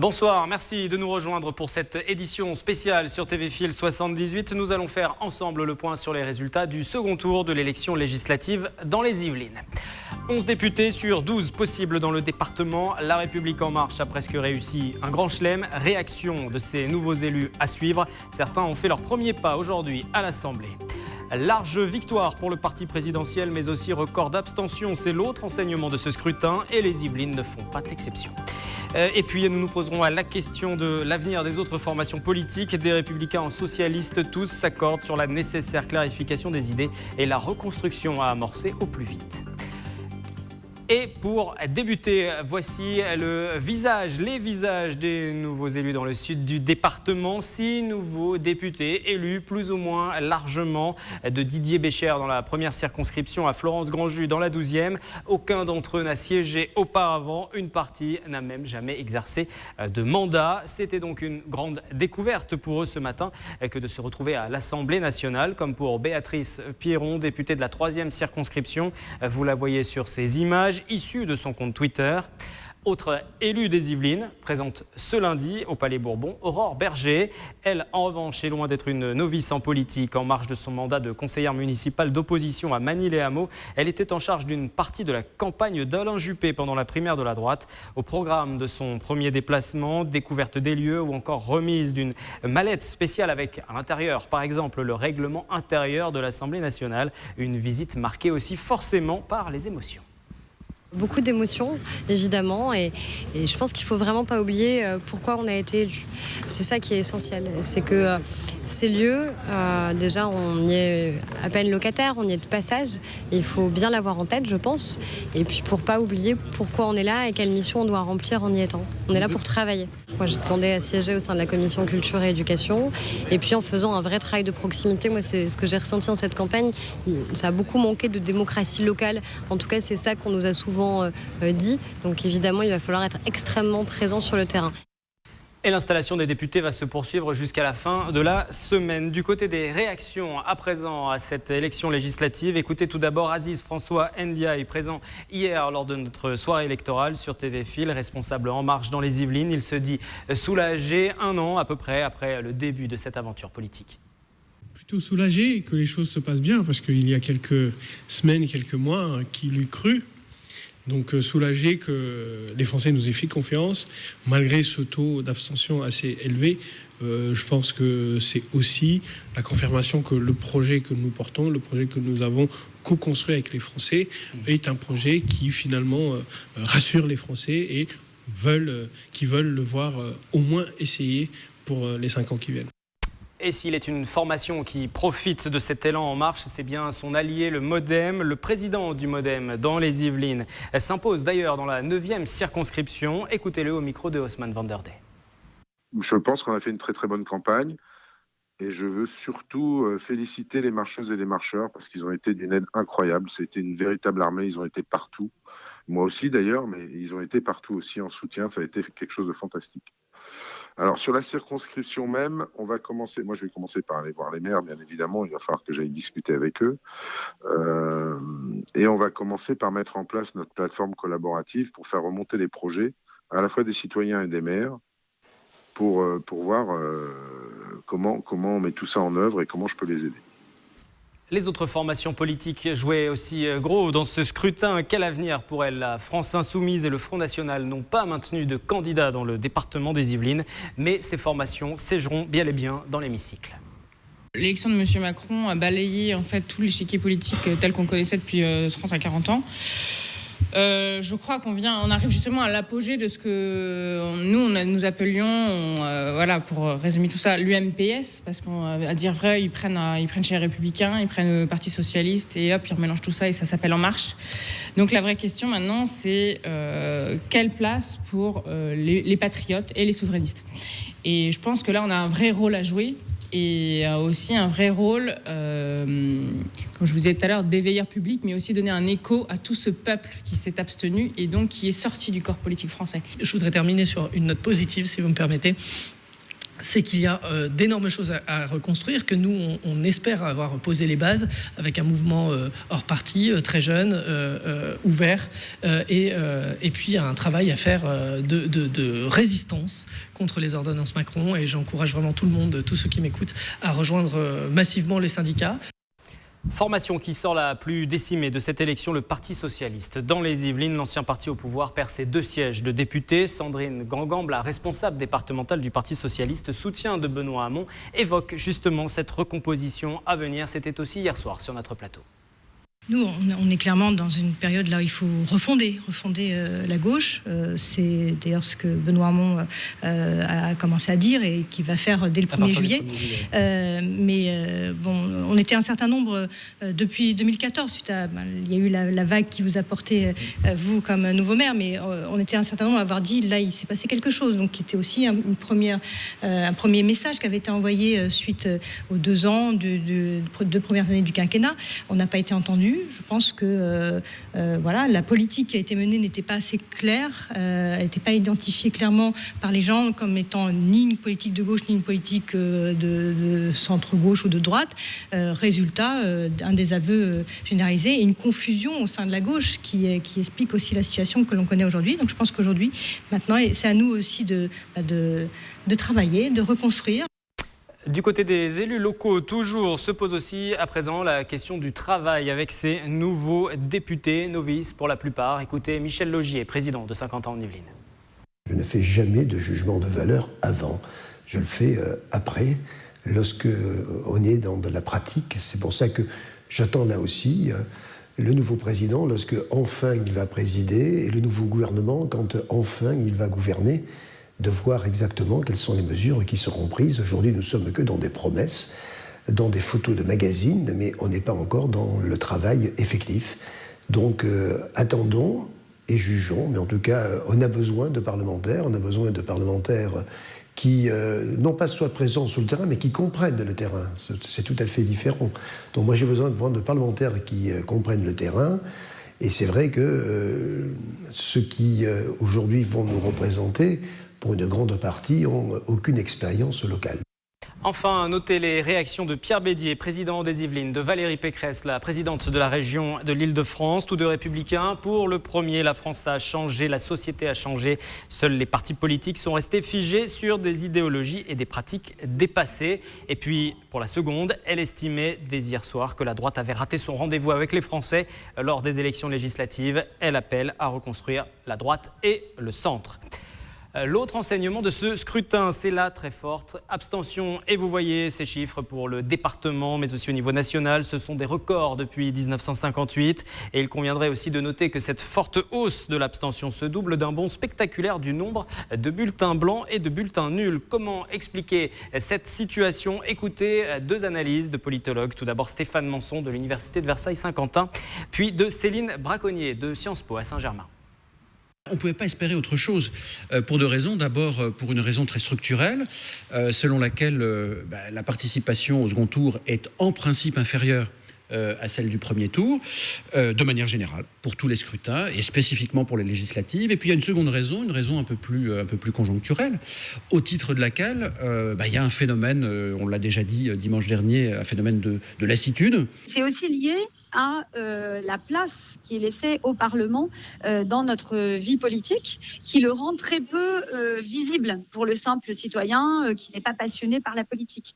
Bonsoir, merci de nous rejoindre pour cette édition spéciale sur TV Fil 78. Nous allons faire ensemble le point sur les résultats du second tour de l'élection législative dans les Yvelines. 11 députés sur 12 possibles dans le département. La République En Marche a presque réussi un grand chelem. Réaction de ces nouveaux élus à suivre. Certains ont fait leur premier pas aujourd'hui à l'Assemblée. Large victoire pour le parti présidentiel, mais aussi record d'abstention. C'est l'autre enseignement de ce scrutin et les Yvelines ne font pas d'exception. Et puis nous nous poserons à la question de l'avenir des autres formations politiques. Des républicains en socialistes, tous s'accordent sur la nécessaire clarification des idées et la reconstruction à amorcer au plus vite. Et pour débuter, voici les visages des nouveaux élus dans le sud du département. 6 nouveaux députés élus plus ou moins largement, de Didier Béchère dans la première circonscription à Florence Grandjus dans la 12e. Aucun d'entre eux n'a siégé auparavant. Une partie n'a même jamais exercé de mandat. C'était donc une grande découverte pour eux ce matin que de se retrouver à l'Assemblée nationale, comme pour Béatrice Piron, députée de la 3e circonscription. Vous la voyez sur ces images. Issue de son compte Twitter. Autre élue des Yvelines, présente ce lundi au Palais Bourbon, Aurore Berger. Elle, en revanche, est loin d'être une novice en politique. En marge de son mandat de conseillère municipale d'opposition à Magny-les-Hameaux, elle était en charge d'une partie de la campagne d'Alain Juppé pendant la primaire de la droite. Au programme de son premier déplacement, découverte des lieux ou encore remise d'une mallette spéciale avec à l'intérieur, par exemple, le règlement intérieur de l'Assemblée nationale. Une visite marquée aussi forcément par les émotions. Beaucoup d'émotions, évidemment, et je pense qu'il ne faut vraiment pas oublier pourquoi on a été élu. C'est ça qui est essentiel. C'est que ces lieux, déjà, on y est à peine locataire, on y est de passage. Et il faut bien l'avoir en tête, je pense. Et puis pour ne pas oublier pourquoi on est là et quelle mission on doit remplir en y étant. On est là pour travailler. Moi, j'ai demandé à siéger au sein de la commission culture et éducation. Et puis en faisant un vrai travail de proximité, moi, c'est ce que j'ai ressenti dans cette campagne. Ça a beaucoup manqué de démocratie locale. En tout cas, c'est ça qu'on nous a souvent dit. Donc évidemment, il va falloir être extrêmement présent sur le terrain. Et l'installation des députés va se poursuivre jusqu'à la fin de la semaine. Du côté des réactions à présent à cette élection législative, écoutez tout d'abord Aziz François Ndiaye, présent hier lors de notre soirée électorale sur TV Fil, responsable En Marche dans les Yvelines. Il se dit soulagé 1 an à peu près après le début de cette aventure politique. Plutôt soulagé que les choses se passent bien, parce qu'il y a quelques semaines, quelques mois, qui l'eût cru. Donc soulagé que les Français nous aient fait confiance, malgré ce taux d'abstention assez élevé. Je pense que c'est aussi la confirmation que le projet que nous portons, le projet que nous avons co-construit avec les Français, est un projet qui finalement rassure les Français et qui veulent le voir au moins essayer pour les 5 ans qui viennent. Et s'il est une formation qui profite de cet élan En Marche, c'est bien son allié, le MoDem. Le président du MoDem dans les Yvelines s'impose d'ailleurs dans la 9e circonscription. Écoutez-le au micro de Haussmann van der Dey. Je pense qu'on a fait une très très bonne campagne et je veux surtout féliciter les marcheuses et les marcheurs parce qu'ils ont été d'une aide incroyable. C'était une véritable armée, ils ont été partout. Moi aussi d'ailleurs, mais ils ont été partout aussi en soutien. Ça a été quelque chose de fantastique. Alors, sur la circonscription même, on va commencer. Moi, je vais commencer par aller voir les maires, bien évidemment. Il va falloir que j'aille discuter avec eux. Et on va commencer par mettre en place notre plateforme collaborative pour faire remonter les projets, à la fois des citoyens et des maires, pour voir comment on met tout ça en œuvre et comment je peux les aider. Les autres formations politiques jouaient aussi gros dans ce scrutin. Quel avenir pour elles? La France Insoumise et le Front National n'ont pas maintenu de candidats dans le département des Yvelines, mais ces formations siégeront bien et bien dans l'hémicycle. L'élection de M. Macron a balayé en fait tout l'échiquier politique tel qu'on le connaissait depuis 30 à 40 ans. Je crois qu'on arrive justement à l'apogée de ce que nous appelions, pour résumer tout ça, l'UMPS, parce qu'à dire vrai, ils prennent chez les Républicains, ils prennent le Parti Socialiste et hop, ils remélangent tout ça et ça s'appelle En Marche. Donc la vraie question maintenant, c'est quelle place pour les patriotes et les souverainistes. Et je pense que là, on a un vrai rôle à jouer. Et aussi un vrai rôle, comme je vous disais tout à l'heure, d'éveilleur public, mais aussi donner un écho à tout ce peuple qui s'est abstenu et donc qui est sorti du corps politique français. Je voudrais terminer sur une note positive, si vous me permettez. c'est qu'il y a d'énormes choses à reconstruire, que nous, on espère avoir posé les bases avec un mouvement hors parti, très jeune, ouvert, et puis un travail à faire de résistance contre les ordonnances Macron. Et j'encourage vraiment tout le monde, tous ceux qui m'écoutent, à rejoindre massivement les syndicats. Formation qui sort la plus décimée de cette élection, le Parti socialiste. Dans les Yvelines, l'ancien parti au pouvoir perd ses 2 sièges de député. Sandrine Gangambe, la responsable départementale du Parti socialiste, soutien de Benoît Hamon, évoque justement cette recomposition à venir. C'était aussi hier soir sur notre plateau. Nous, on est clairement dans une période là où il faut refonder la gauche. C'est d'ailleurs ce que Benoît Hamon a commencé à dire et qui va faire dès le 1er juillet. On était un certain nombre depuis 2014, il y a eu la vague qui vous a porté, vous, comme nouveau maire, mais on était un certain nombre à avoir dit, là, il s'est passé quelque chose, donc qui était aussi un premier message qui avait été envoyé suite aux 2 ans, 2 premières années du quinquennat. On n'a pas été entendu. Je pense que la politique qui a été menée n'était pas assez claire, elle n'était pas identifiée clairement par les gens comme étant ni une politique de gauche ni une politique de centre-gauche ou de droite. Résultat, un désaveu généralisé et une confusion au sein de la gauche qui explique aussi la situation que l'on connaît aujourd'hui. Donc je pense qu'aujourd'hui, maintenant, c'est à nous aussi de travailler, de reconstruire. Du côté des élus locaux, toujours, se pose aussi à présent la question du travail avec ces nouveaux députés, novices pour la plupart. Écoutez Michel Laugier, président de 50 ans en Yvelines. Je ne fais jamais de jugement de valeur avant. Je le fais après, lorsque on est dans de la pratique. C'est pour ça que j'attends là aussi le nouveau président, lorsque enfin il va présider, et le nouveau gouvernement, quand enfin il va gouverner, de voir exactement quelles sont les mesures qui seront prises. Aujourd'hui, nous ne sommes que dans des promesses, dans des photos de magazines, mais on n'est pas encore dans le travail effectif. Donc, attendons et jugeons. Mais en tout cas, on a besoin de parlementaires. On a besoin de parlementaires qui, non pas soient présents sur le terrain, mais qui comprennent le terrain. C'est tout à fait différent. Donc, moi, j'ai besoin de parlementaires qui comprennent le terrain. Et c'est vrai que ceux qui, aujourd'hui, vont nous représenter, pour une grande partie, n'ont aucune expérience locale. Enfin, notez les réactions de Pierre Bédier, président des Yvelines, de Valérie Pécresse, la présidente de la région de l'Île-de-France, tous 2 républicains. Pour le premier, la France a changé, la société a changé. Seuls les partis politiques sont restés figés sur des idéologies et des pratiques dépassées. Et puis, pour la seconde, elle estimait dès hier soir que la droite avait raté son rendez-vous avec les Français lors des élections législatives. Elle appelle à reconstruire la droite et le centre. L'autre enseignement de ce scrutin, c'est la très forte abstention. Et vous voyez ces chiffres pour le département, mais aussi au niveau national. Ce sont des records depuis 1958. Et il conviendrait aussi de noter que cette forte hausse de l'abstention se double d'un bond spectaculaire du nombre de bulletins blancs et de bulletins nuls. Comment expliquer cette situation? Écoutez 2 analyses de politologues. Tout d'abord Stéphane Manson de l'Université de Versailles-Saint-Quentin, puis de Céline Braconnier de Sciences Po à Saint-Germain. On ne pouvait pas espérer autre chose pour 2 raisons. D'abord, pour une raison très structurelle, selon laquelle la participation au second tour est en principe inférieure à celle du premier tour, de manière générale, pour tous les scrutins, et spécifiquement pour les législatives. Et puis il y a une seconde raison, une raison un peu plus conjoncturelle, au titre de laquelle il y a un phénomène, on l'a déjà dit dimanche dernier, un phénomène de lassitude. C'est aussi lié à la place qui est laissée au Parlement dans notre vie politique, qui le rend très peu visible pour le simple citoyen qui n'est pas passionné par la politique.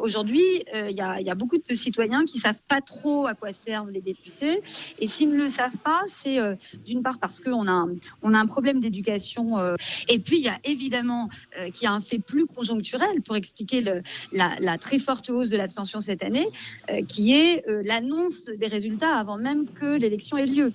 Aujourd'hui, il y a beaucoup de citoyens qui ne savent pas trop à quoi servent les députés, et s'ils ne le savent pas, c'est d'une part parce qu'on a un problème d'éducation, et puis il y a évidemment qu'il y a un fait plus conjoncturel pour expliquer la très forte hausse de l'abstention cette année, qui est l'annonce des résultats avant même que l'élection ait lieu.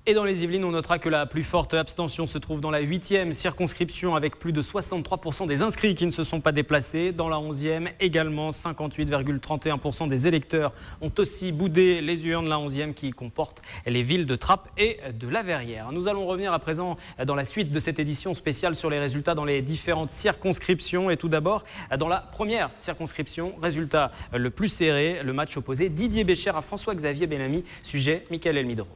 Et dans les Yvelines, on notera que la plus forte abstention se trouve dans la 8e circonscription avec plus de 63% des inscrits qui ne se sont pas déplacés. Dans la 11e, également 58,31% des électeurs ont aussi boudé les urnes. La 11e qui comporte les villes de Trappes et de La Verrière. Nous allons revenir à présent dans la suite de cette édition spéciale sur les résultats dans les différentes circonscriptions. Et tout d'abord, dans la première circonscription, résultat le plus serré, le match opposé Didier Béchère à François-Xavier Bellamy. Sujet, Mickaël Elmidoro.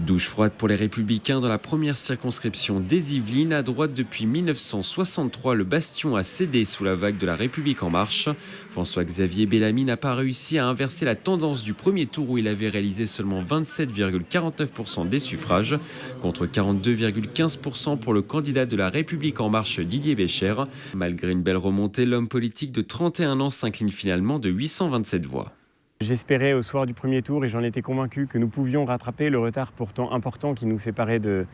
Douche froide pour les Républicains dans la première circonscription des Yvelines. À droite depuis 1963, le bastion a cédé sous la vague de la République en marche. François-Xavier Bellamy n'a pas réussi à inverser la tendance du premier tour où il avait réalisé seulement 27,49% des suffrages, contre 42,15% pour le candidat de la République en marche Didier Bécher. Malgré une belle remontée, l'homme politique de 31 ans s'incline finalement de 827 voix. J'espérais au soir du premier tour, et j'en étais convaincu, que nous pouvions rattraper le retard pourtant important qui nous séparait de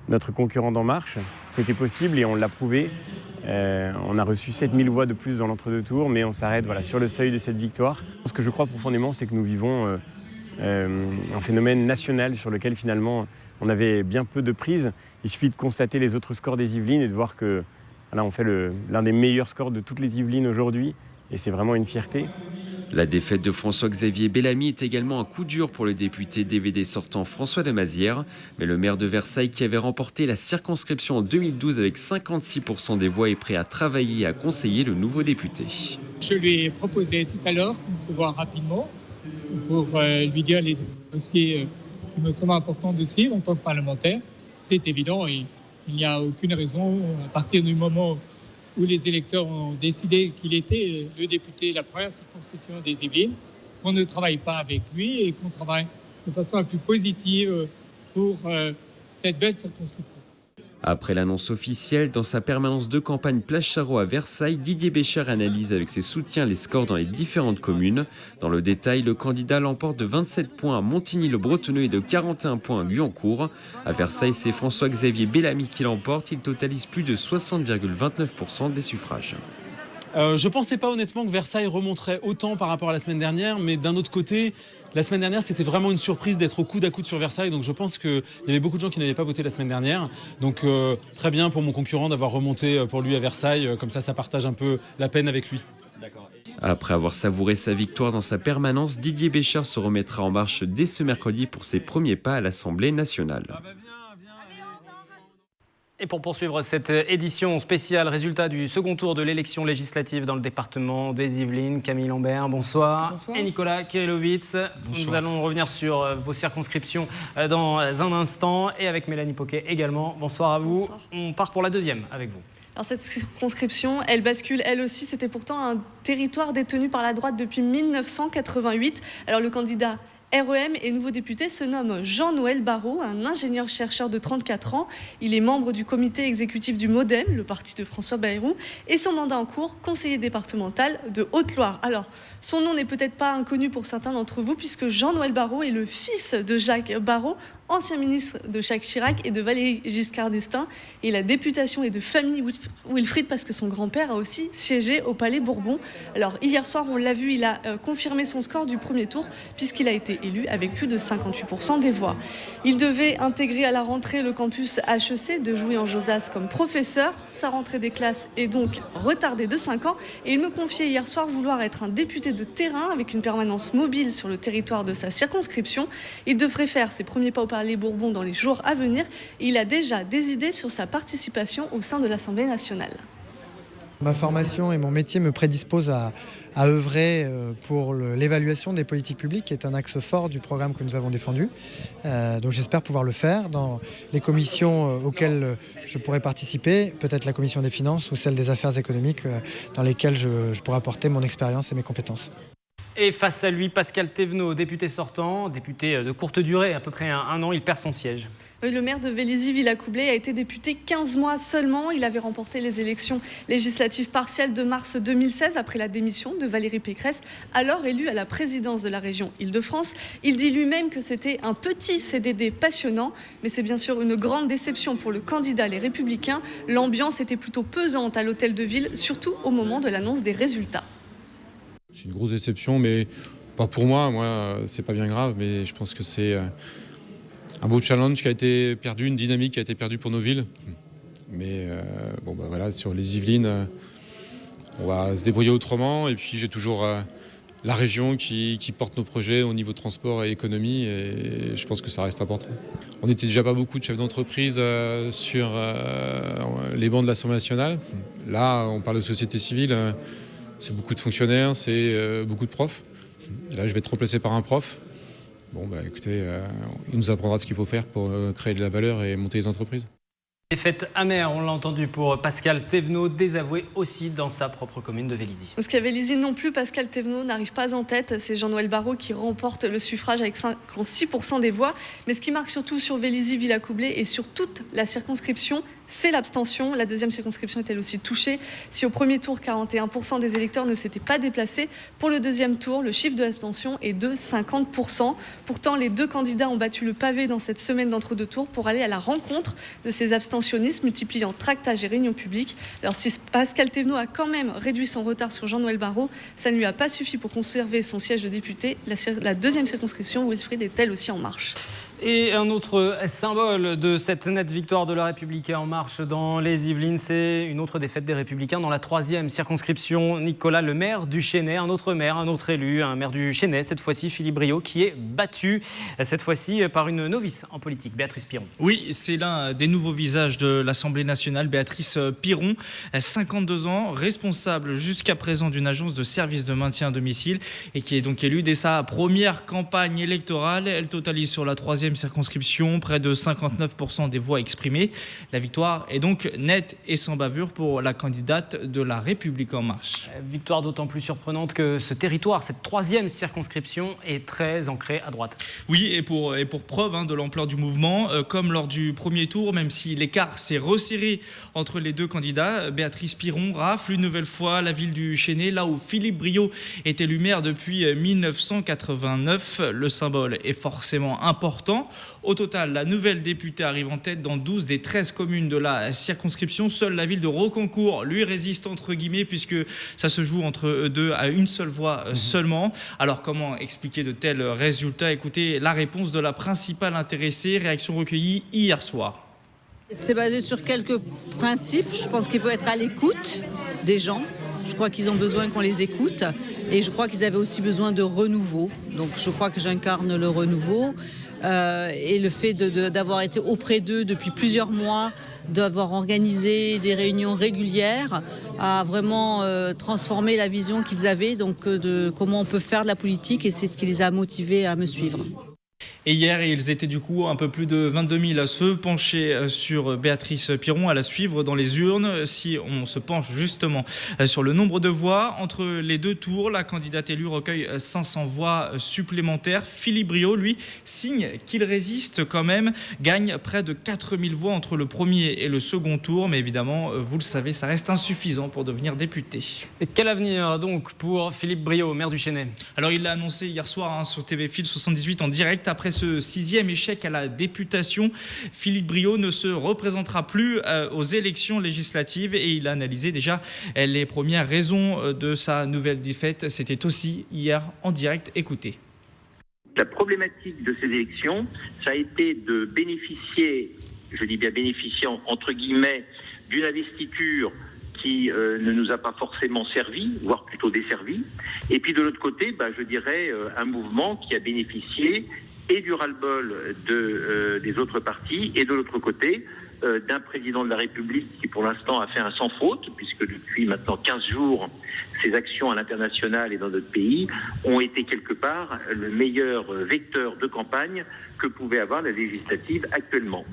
notre concurrent d'En Marche. C'était possible et on l'a prouvé. On a reçu 7000 voix de plus dans l'entre-deux tours, mais on s'arrête sur le seuil de cette victoire. Ce que je crois profondément, c'est que nous vivons un phénomène national sur lequel finalement on avait bien peu de prise. Il suffit de constater les autres scores des Yvelines et de voir que on fait l'un des meilleurs scores de toutes les Yvelines aujourd'hui, et c'est vraiment une fierté. La défaite de François-Xavier Bellamy est également un coup dur pour le député DVD sortant François de Mazières. Mais le maire de Versailles, qui avait remporté la circonscription en 2012 avec 56% des voix, est prêt à travailler et à conseiller le nouveau député. Je lui ai proposé tout à l'heure qu'on se voit rapidement pour lui dire les dossiers qui me semblent importants de suivre en tant que parlementaire. C'est évident, et il n'y a aucune raison, à partir du moment où les électeurs ont décidé qu'il était le député de la première circonscription des Yvelines, qu'on ne travaille pas avec lui et qu'on travaille de façon la plus positive pour cette belle circonscription. Après l'annonce officielle, dans sa permanence de campagne Place Charot à Versailles, Didier Bécher analyse avec ses soutiens les scores dans les différentes communes. Dans le détail, le candidat l'emporte de 27 points à Montigny-le-Bretonneux et de 41 points à Guyancourt. À Versailles, c'est François-Xavier Bellamy qui l'emporte. Il totalise plus de 60,29% des suffrages. Je ne pensais pas honnêtement que Versailles remonterait autant par rapport à la semaine dernière, mais d'un autre côté, la semaine dernière, c'était vraiment une surprise d'être au coude à coude sur Versailles. Donc je pense qu'il y avait beaucoup de gens qui n'avaient pas voté la semaine dernière. Donc très bien pour mon concurrent d'avoir remonté pour lui à Versailles. Comme ça partage un peu la peine avec lui. Après avoir savouré sa victoire dans sa permanence, Didier Bécher se remettra en marche dès ce mercredi pour ses premiers pas à l'Assemblée nationale. Et pour poursuivre cette édition spéciale, résultat du second tour de l'élection législative dans le département des Yvelines, Camille Lambert, bonsoir. Bonsoir. Et Nicolas Kelovitz. Nous allons revenir sur vos circonscriptions dans un instant, et avec Mélanie Poquet également. Bonsoir à vous. Bonsoir. On part pour la deuxième avec vous. Alors cette circonscription, elle bascule elle aussi. C'était pourtant un territoire détenu par la droite depuis 1988. Alors le candidat REM et nouveau député se nomme Jean-Noël Barrot, un ingénieur-chercheur de 34 ans. Il est membre du comité exécutif du MoDem, le parti de François Bayrou, et son mandat en cours, conseiller départemental de Haute-Loire. Alors, son nom n'est peut-être pas inconnu pour certains d'entre vous, puisque Jean-Noël Barrot est le fils de Jacques Barrot, ancien ministre de Jacques Chirac et de Valéry Giscard d'Estaing. Et la députation est de famille Wilfried, parce que son grand-père a aussi siégé au Palais Bourbon. Alors, hier soir, on l'a vu, il a confirmé son score du premier tour, puisqu'il a été élu avec plus de 58% des voix. Il devait intégrer à la rentrée le campus HEC de Jouy-en-Josas comme professeur. Sa rentrée des classes est donc retardée de 5 ans, et il me confiait hier soir vouloir être un député de terrain avec une permanence mobile sur le territoire de sa circonscription. Il devrait faire ses premiers pas au Palais Bourbon dans les jours à venir, et il a déjà des idées sur sa participation au sein de l'Assemblée nationale. Ma formation et mon métier me prédisposent à œuvrer pour l'évaluation des politiques publiques, qui est un axe fort du programme que nous avons défendu. Donc j'espère pouvoir le faire dans les commissions auxquelles je pourrai participer, peut-être la commission des finances ou celle des affaires économiques, dans lesquelles je pourrai apporter mon expérience et mes compétences. Et face à lui, Pascal Thévenot, député sortant, député de courte durée, à peu près un an, il perd son siège. Oui, le maire de Vélizy-Villacoublay a été député 15 mois seulement. Il avait remporté les élections législatives partielles de mars 2016 après la démission de Valérie Pécresse, alors élue à la présidence de la région Île-de-France. Il dit lui-même que c'était un petit CDD passionnant, mais c'est bien sûr une grande déception pour le candidat Les Républicains. L'ambiance était plutôt pesante à l'hôtel de ville, surtout au moment de l'annonce des résultats. C'est une grosse déception, mais pas pour moi. Moi, c'est pas bien grave, mais je pense que c'est un beau challenge qui a été perdu, une dynamique qui a été perdue pour nos villes. Mais voilà, sur les Yvelines, on va se débrouiller autrement. Et puis j'ai toujours la région qui porte nos projets au niveau transport et économie, et je pense que ça reste important. On n'était déjà pas beaucoup de chefs d'entreprise sur les bancs de l'Assemblée nationale. Là, on parle de société civile. C'est beaucoup de fonctionnaires, c'est beaucoup de profs. Et là, je vais être remplacé par un prof. Bon, écoutez, il nous apprendra ce qu'il faut faire pour créer de la valeur et monter les entreprises. Défaite amère, on l'a entendu, pour Pascal Thévenot, désavoué aussi dans sa propre commune de Vélizy. Parce qu'à Vélizy non plus, Pascal Thévenot n'arrive pas en tête. C'est Jean-Noël Barrot qui remporte le suffrage avec 56% des voix. Mais ce qui marque surtout sur Vélizy-Villacoublay et sur toute la circonscription, c'est l'abstention. La deuxième circonscription est elle aussi touchée. Si au premier tour, 41% des électeurs ne s'étaient pas déplacés, pour le deuxième tour, le chiffre de l'abstention est de 50%. Pourtant, les deux candidats ont battu le pavé dans cette semaine d'entre-deux tours pour aller à la rencontre de ces abstentionnistes, multipliant tractages et réunions publiques. Alors si Pascal Thévenot a quand même réduit son retard sur Jean-Noël Barrot, ça ne lui a pas suffi pour conserver son siège de député. La deuxième circonscription, Wilfried, est elle aussi en marche. Et un autre symbole de cette nette victoire de la République En Marche dans les Yvelines, c'est une autre défaite des Républicains dans la troisième circonscription. Nicolas, le maire du Chesnay, un autre élu, un maire du Chesnay, cette fois-ci Philippe Briot, qui est battu, cette fois-ci par une novice en politique, Béatrice Piron. Oui, c'est l'un des nouveaux visages de l'Assemblée nationale, Béatrice Piron, 52 ans, responsable jusqu'à présent d'une agence de services de maintien à domicile et qui est donc élue dès sa première campagne électorale. Elle totalise sur la troisième circonscription près de 59% des voix exprimées. La victoire est donc nette et sans bavure pour la candidate de la République En Marche. Victoire d'autant plus surprenante que ce territoire, cette troisième circonscription, est très ancrée à droite. Oui, et pour preuve de l'ampleur du mouvement, comme lors du premier tour, même si l'écart s'est resserré entre les deux candidats, Béatrice Piron rafle une nouvelle fois la ville du Chesnay, là où Philippe Briot est élu maire depuis 1989. Le symbole est forcément important. Au total, la nouvelle députée arrive en tête dans 12 des 13 communes de la circonscription. Seule la ville de Rocancourt lui résiste entre guillemets puisque ça se joue entre deux à une seule voix seulement. Alors comment expliquer de tels résultats? Écoutez la réponse de la principale intéressée, réaction recueillie hier soir. C'est basé sur quelques principes. Je pense qu'il faut être à l'écoute des gens. Je crois qu'ils ont besoin qu'on les écoute et je crois qu'ils avaient aussi besoin de renouveau. Donc je crois que j'incarne le renouveau. Et le fait d'avoir été auprès d'eux depuis plusieurs mois, d'avoir organisé des réunions régulières, a vraiment transformé la vision qu'ils avaient donc de comment on peut faire de la politique et c'est ce qui les a motivés à me suivre. Et hier, ils étaient du coup un peu plus de 22 000 à se pencher sur Béatrice Piron, à la suivre dans les urnes. Si on se penche justement sur le nombre de voix, entre les deux tours, la candidate élue recueille 500 voix supplémentaires. Philippe Briot, lui, signe qu'il résiste quand même, gagne près de 4 000 voix entre le premier et le second tour. Mais évidemment, vous le savez, ça reste insuffisant pour devenir député. Et quel avenir donc pour Philippe Briot, maire du Chesnay? Alors il l'a annoncé hier soir sur TV Fil 78 en direct. Après ce 6e échec à la députation, Philippe Briot ne se représentera plus aux élections législatives et il a analysé déjà les premières raisons de sa nouvelle défaite. C'était aussi hier en direct. Écoutez. La problématique de ces élections, ça a été de bénéficier, je dis bien bénéficier entre guillemets, d'une investiture qui ne nous a pas forcément servi, voire plutôt desservi. Et puis de l'autre côté, je dirais un mouvement qui a bénéficié et du ras-le-bol des autres partis, et de l'autre côté, d'un président de la République qui pour l'instant a fait un sans faute, puisque depuis maintenant 15 jours, ses actions à l'international et dans notre pays ont été quelque part le meilleur vecteur de campagne que pouvait avoir la législative actuellement.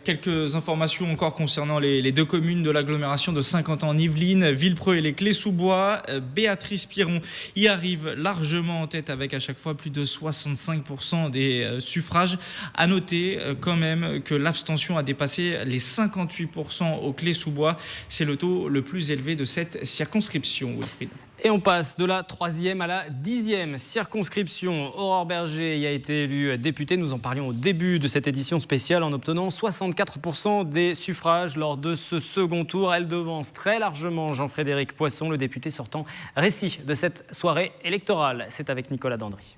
Quelques informations encore concernant les deux communes de l'agglomération de Saint-Quentin en Yvelines, Villepreux et les Clés-sous-Bois. Béatrice Piron y arrive largement en tête avec à chaque fois plus de 65% des suffrages. À noter quand même que l'abstention a dépassé les 58% aux Clés-sous-Bois. C'est le taux le plus élevé de cette circonscription, Wilfried. Et on passe de la 3e à la 10e circonscription. Aurore Berger y a été élue députée. Nous en parlions au début de cette édition spéciale en obtenant 64% des suffrages lors de ce second tour. Elle devance très largement Jean-Frédéric Poisson, le député sortant. Récit de cette soirée électorale. C'est avec Nicolas Dandry.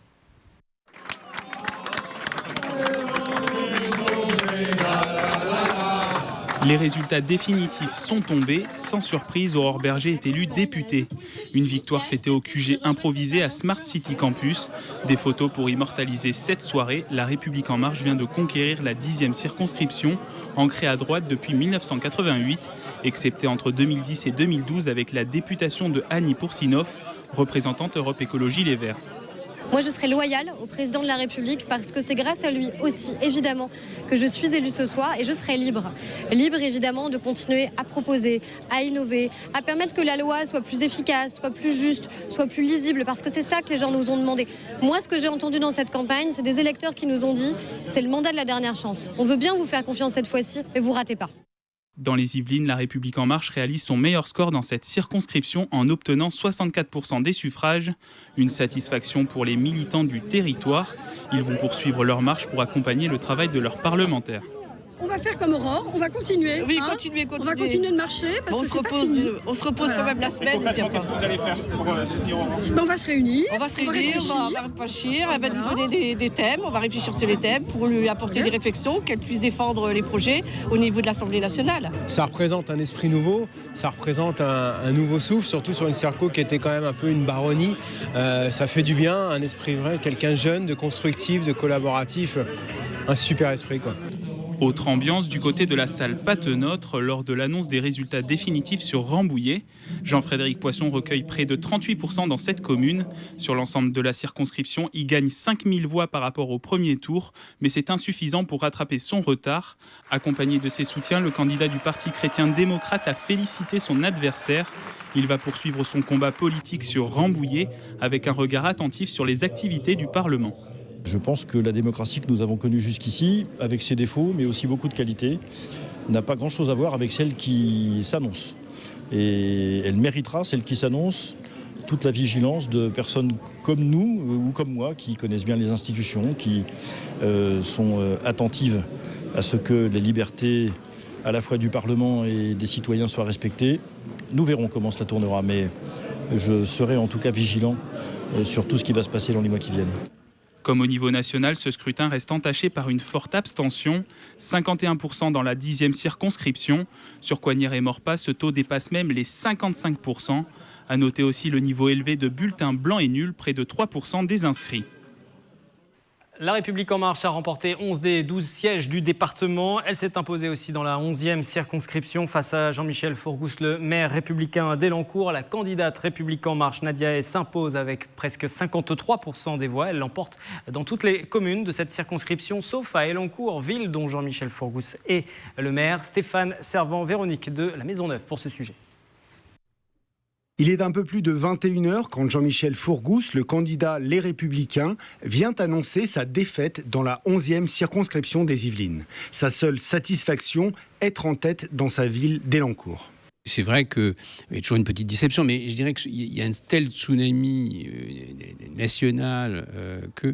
Les résultats définitifs sont tombés. Sans surprise, Aurore Berger est élue députée. Une victoire fêtée au QG improvisé à Smart City Campus. Des photos pour immortaliser cette soirée. La République En Marche vient de conquérir la 10e circonscription, ancrée à droite depuis 1988, excepté entre 2010 et 2012 avec la députation de Annie Pourcinoff, représentante Europe Écologie Les Verts. Moi, je serai loyale au président de la République parce que c'est grâce à lui aussi, évidemment, que je suis élue ce soir et je serai libre. Libre, évidemment, de continuer à proposer, à innover, à permettre que la loi soit plus efficace, soit plus juste, soit plus lisible, parce que c'est ça que les gens nous ont demandé. Moi, ce que j'ai entendu dans cette campagne, c'est des électeurs qui nous ont dit « c'est le mandat de la dernière chance. On veut bien vous faire confiance cette fois-ci, mais vous ratez pas ». Dans les Yvelines, La République En Marche réalise son meilleur score dans cette circonscription en obtenant 64% des suffrages. Une satisfaction pour les militants du territoire. Ils vont poursuivre leur marche pour accompagner le travail de leurs parlementaires. On va faire comme Aurore, on va continuer. Oui, continuer. On va continuer de marcher parce que c'est pas fini. On se repose quand même la semaine. Qu'est-ce que vous allez faire pour soutenir Aurore ? On va se réunir. On va réfléchir, elle va nous donner des thèmes, on va réfléchir sur les thèmes pour lui apporter des réflexions, qu'elle puisse défendre les projets au niveau de l'Assemblée nationale. Ça représente un esprit nouveau, ça représente un nouveau souffle, surtout sur une circo qui était quand même un peu une baronnie. Ça fait du bien, un esprit vrai, quelqu'un de jeune, de constructif, de collaboratif, un super esprit quoi. Autre ambiance du côté de la salle Patenôtre lors de l'annonce des résultats définitifs sur Rambouillet. Jean-Frédéric Poisson recueille près de 38% dans cette commune. Sur l'ensemble de la circonscription, il gagne 5000 voix par rapport au premier tour, mais c'est insuffisant pour rattraper son retard. Accompagné de ses soutiens, le candidat du Parti chrétien-démocrate a félicité son adversaire. Il va poursuivre son combat politique sur Rambouillet avec un regard attentif sur les activités du Parlement. Je pense que la démocratie que nous avons connue jusqu'ici, avec ses défauts, mais aussi beaucoup de qualités, n'a pas grand-chose à voir avec celle qui s'annonce. Et elle méritera, celle qui s'annonce, toute la vigilance de personnes comme nous ou comme moi, qui connaissent bien les institutions, qui sont attentives à ce que les libertés à la fois du Parlement et des citoyens soient respectées. Nous verrons comment cela tournera, mais je serai en tout cas vigilant sur tout ce qui va se passer dans les mois qui viennent. Comme au niveau national, ce scrutin reste entaché par une forte abstention, 51% dans la 10e circonscription. Sur Coignières et Maurepas, ce taux dépasse même les 55%. À noter aussi le niveau élevé de bulletins blancs et nuls, près de 3% des inscrits. La République En Marche a remporté 11 des 12 sièges du département. Elle s'est imposée aussi dans la 11e circonscription face à Jean-Michel Fourgousse, le maire républicain d'Elancourt. La candidate République En Marche, Nadia Hay, s'impose avec presque 53% des voix. Elle l'emporte dans toutes les communes de cette circonscription, sauf à Elancourt, ville dont Jean-Michel Fourgousse est le maire. Stéphane Servan-Véronique de la Maisonneuve pour ce sujet. Il est un peu plus de 21h quand Jean-Michel Fourgousse, le candidat Les Républicains, vient annoncer sa défaite dans la 11e circonscription des Yvelines. Sa seule satisfaction, être en tête dans sa ville d'Elancourt. C'est vrai qu'il y a toujours une petite déception, mais je dirais qu'il y a un tel tsunami national que...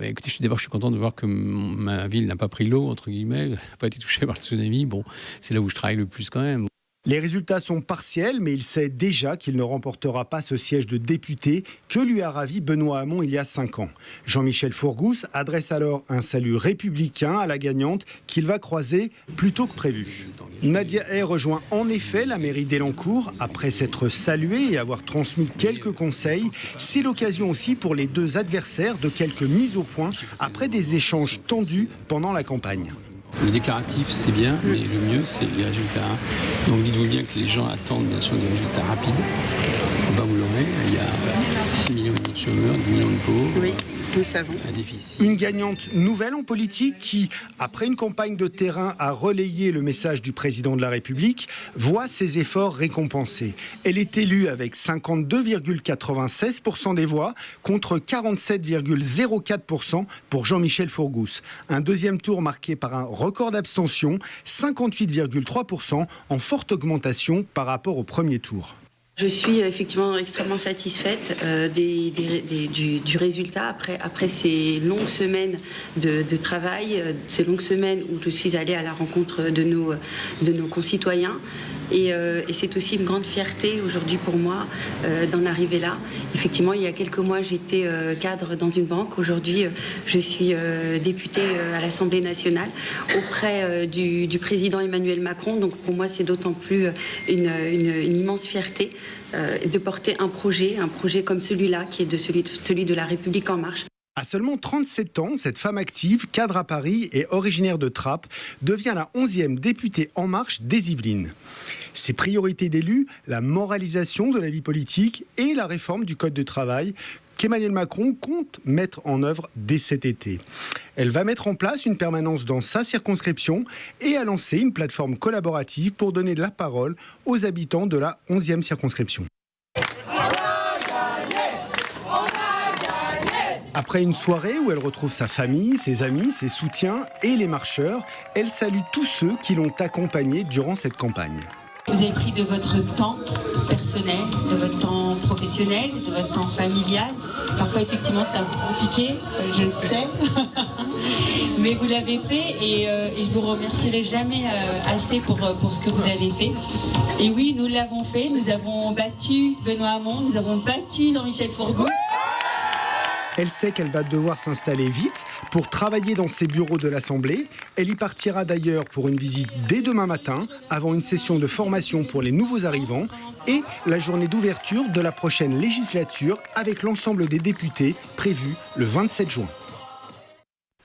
écoutez, je suis content de voir que ma ville n'a pas pris l'eau, entre guillemets, n'a pas été touchée par le tsunami. Bon, c'est là où je travaille le plus quand même. Les résultats sont partiels, mais il sait déjà qu'il ne remportera pas ce siège de député que lui a ravi Benoît Hamon il y a 5 ans. Jean-Michel Fourgousse adresse alors un salut républicain à la gagnante qu'il va croiser plus tôt que prévu. Nadia Hay rejoint en effet la mairie d'Elancourt après s'être saluée et avoir transmis quelques conseils. C'est l'occasion aussi pour les deux adversaires de quelques mises au point après des échanges tendus pendant la campagne. Le déclaratif, c'est bien, mais le mieux, c'est les résultats. Donc dites-vous bien que les gens attendent bien sûr des résultats rapides. Bah, vous l'aurez, il y a 6 millions et demi de chômeurs, 10 millions de pauvres. Oui, nous savons. Un déficit. Une gagnante nouvelle en politique qui, après une campagne de terrain, a relayé le message du président de la République, voit ses efforts récompensés. Elle est élue avec 52,96% des voix contre 47,04% pour Jean-Michel Fourgousse. Un deuxième tour marqué par un record d'abstention, 58,3% en forte augmentation par rapport au premier tour. Je suis effectivement extrêmement satisfaite du résultat après ces longues semaines de travail, ces longues semaines où je suis allée à la rencontre de nos concitoyens. Et c'est aussi une grande fierté aujourd'hui pour moi d'en arriver là. Effectivement, il y a quelques mois, j'étais cadre dans une banque. Aujourd'hui, je suis députée à l'Assemblée nationale auprès du président Emmanuel Macron. Donc pour moi, c'est d'autant plus une immense fierté de porter un projet comme celui-là, qui est celui de la République En Marche. À seulement 37 ans, cette femme active, cadre à Paris et originaire de Trappes, devient la 11e députée En Marche des Yvelines. Ses priorités d'élu, la moralisation de la vie politique et la réforme du Code du travail, qu'Emmanuel Macron compte mettre en œuvre dès cet été. Elle va mettre en place une permanence dans sa circonscription et a lancé une plateforme collaborative pour donner de la parole aux habitants de la 11e circonscription. Après une soirée où elle retrouve sa famille, ses amis, ses soutiens et les marcheurs, elle salue tous ceux qui l'ont accompagnée durant cette campagne. Vous avez pris de votre temps personnel, de votre temps professionnel, de votre temps familial. Parfois, effectivement, c'est un peu compliqué, je le sais. Mais vous l'avez fait et je vous remercierai jamais assez pour ce que vous avez fait. Et oui, nous l'avons fait. Nous avons battu Benoît Hamon, nous avons battu Jean-Michel Fourgou. Elle sait qu'elle va devoir s'installer vite pour travailler dans ses bureaux de l'Assemblée. Elle y partira d'ailleurs pour une visite dès demain matin, avant une session de formation pour les nouveaux arrivants et la journée d'ouverture de la prochaine législature avec l'ensemble des députés prévue le 27 juin.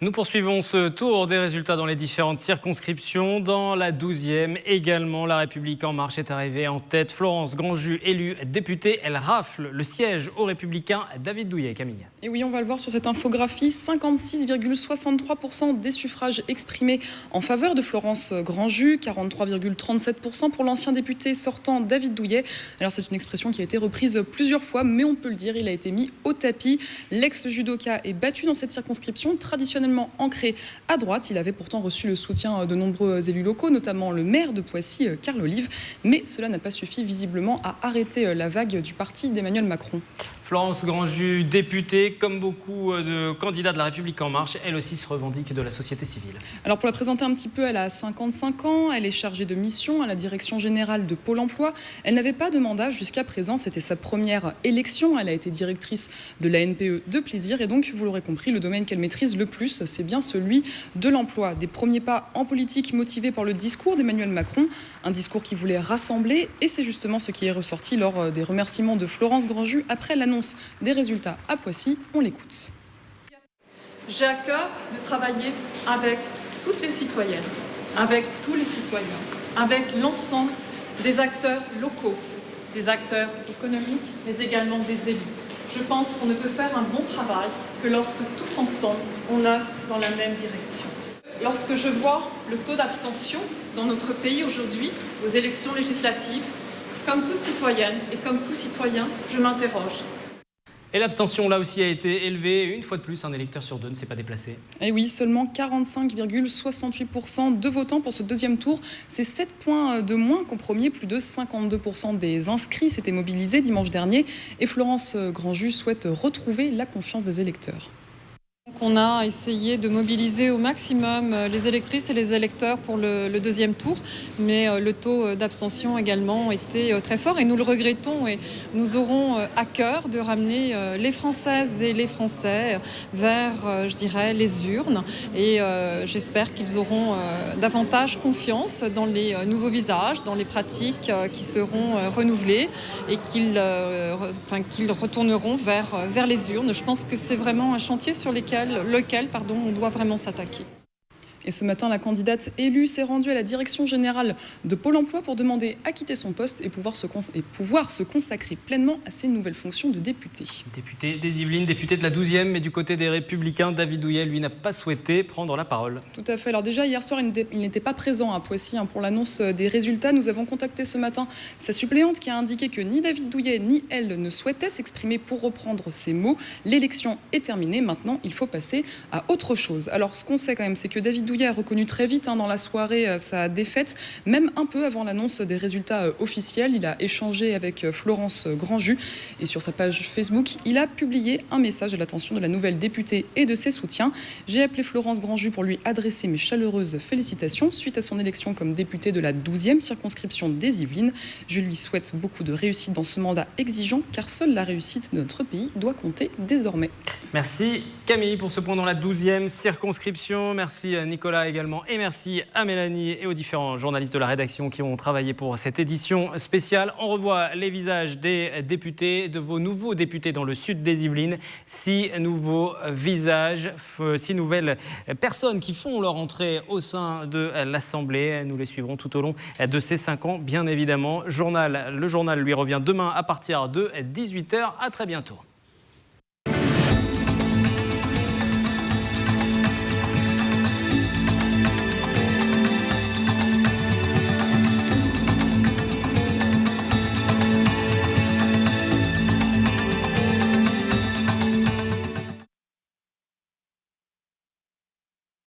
Nous poursuivons ce tour des résultats dans les différentes circonscriptions. Dans la 12e également, La République En Marche est arrivée en tête. Florence Grandjus, élue députée, elle rafle le siège aux Républicains. David Douillet, Camille. Et oui, on va le voir sur cette infographie, 56,63% des suffrages exprimés en faveur de Florence Grandjus, 43,37% pour l'ancien député sortant David Douillet. Alors c'est une expression qui a été reprise plusieurs fois, mais on peut le dire, il a été mis au tapis. L'ex-judoka est battu dans cette circonscription, traditionnellement ancré à droite. Il avait pourtant reçu le soutien de nombreux élus locaux, notamment le maire de Poissy, Carl Olive. Mais cela n'a pas suffi visiblement à arrêter la vague du parti d'Emmanuel Macron. Florence Grandjus, députée, comme beaucoup de candidats de La République En Marche, elle aussi se revendique de la société civile. Alors pour la présenter un petit peu, elle a 55 ans, elle est chargée de mission à la direction générale de Pôle emploi. Elle n'avait pas de mandat jusqu'à présent, c'était sa première élection. Elle a été directrice de la NPE de Plaisir et donc, vous l'aurez compris, le domaine qu'elle maîtrise le plus, c'est bien celui de l'emploi. Des premiers pas en politique motivés par le discours d'Emmanuel Macron, un discours qui voulait rassembler et c'est justement ce qui est ressorti lors des remerciements de Florence Grandjus après l'annonce des résultats à Poissy. On l'écoute. J'ai à cœur de travailler avec toutes les citoyennes, avec tous les citoyens, avec l'ensemble des acteurs locaux, des acteurs économiques, mais également des élus. Je pense qu'on ne peut faire un bon travail que lorsque tous ensemble, on œuvre dans la même direction. Lorsque je vois le taux d'abstention dans notre pays aujourd'hui, aux élections législatives, comme toute citoyenne et comme tout citoyen, je m'interroge. Et l'abstention, là aussi, a été élevée. Une fois de plus, un électeur sur deux ne s'est pas déplacé. Et oui, seulement 45,68% de votants pour ce deuxième tour. C'est 7 points de moins qu'au premier. Plus de 52% des inscrits s'étaient mobilisés dimanche dernier. Et Florence Grandjus souhaite retrouver la confiance des électeurs. On a essayé de mobiliser au maximum les électrices et les électeurs pour le deuxième tour, mais le taux d'abstention également était très fort et nous le regrettons et nous aurons à cœur de ramener les Françaises et les Français vers, je dirais, les urnes et j'espère qu'ils auront davantage confiance dans les nouveaux visages, dans les pratiques qui seront renouvelées et qu'ils retourneront vers les urnes. Je pense que c'est vraiment un chantier sur lequel on doit vraiment s'attaquer. Et ce matin, la candidate élue s'est rendue à la direction générale de Pôle emploi pour demander à quitter son poste et pouvoir se consacrer pleinement à ses nouvelles fonctions de députée. Député des Yvelines, député de la 12e, mais du côté des Républicains, David Douillet, lui, n'a pas souhaité prendre la parole. Tout à fait. Alors déjà, hier soir, il n'était pas présent à Poissy pour l'annonce des résultats. Nous avons contacté ce matin sa suppléante qui a indiqué que ni David Douillet ni elle ne souhaitaient s'exprimer pour reprendre ses mots. L'élection est terminée. Maintenant, il faut passer à autre chose. Alors, ce qu'on sait quand même, c'est que David Douillet a reconnu très vite dans la soirée sa défaite, même un peu avant l'annonce des résultats officiels. Il a échangé avec Florence Grandjus et sur sa page Facebook, il a publié un message à l'attention de la nouvelle députée et de ses soutiens. J'ai appelé Florence Grandjus pour lui adresser mes chaleureuses félicitations suite à son élection comme députée de la 12e circonscription des Yvelines. Je lui souhaite beaucoup de réussite dans ce mandat exigeant car seule la réussite de notre pays doit compter désormais. Merci Camille pour ce point dans la 12e circonscription. Merci Nicolas également et merci à Mélanie et aux différents journalistes de la rédaction qui ont travaillé pour cette édition spéciale. On revoit les visages des députés, de vos nouveaux députés dans le sud des Yvelines. 6 nouveaux visages, 6 nouvelles personnes qui font leur entrée au sein de l'Assemblée. Nous les suivrons tout au long de ces 5 ans, bien évidemment. Le journal lui revient demain à partir de 18h. À très bientôt.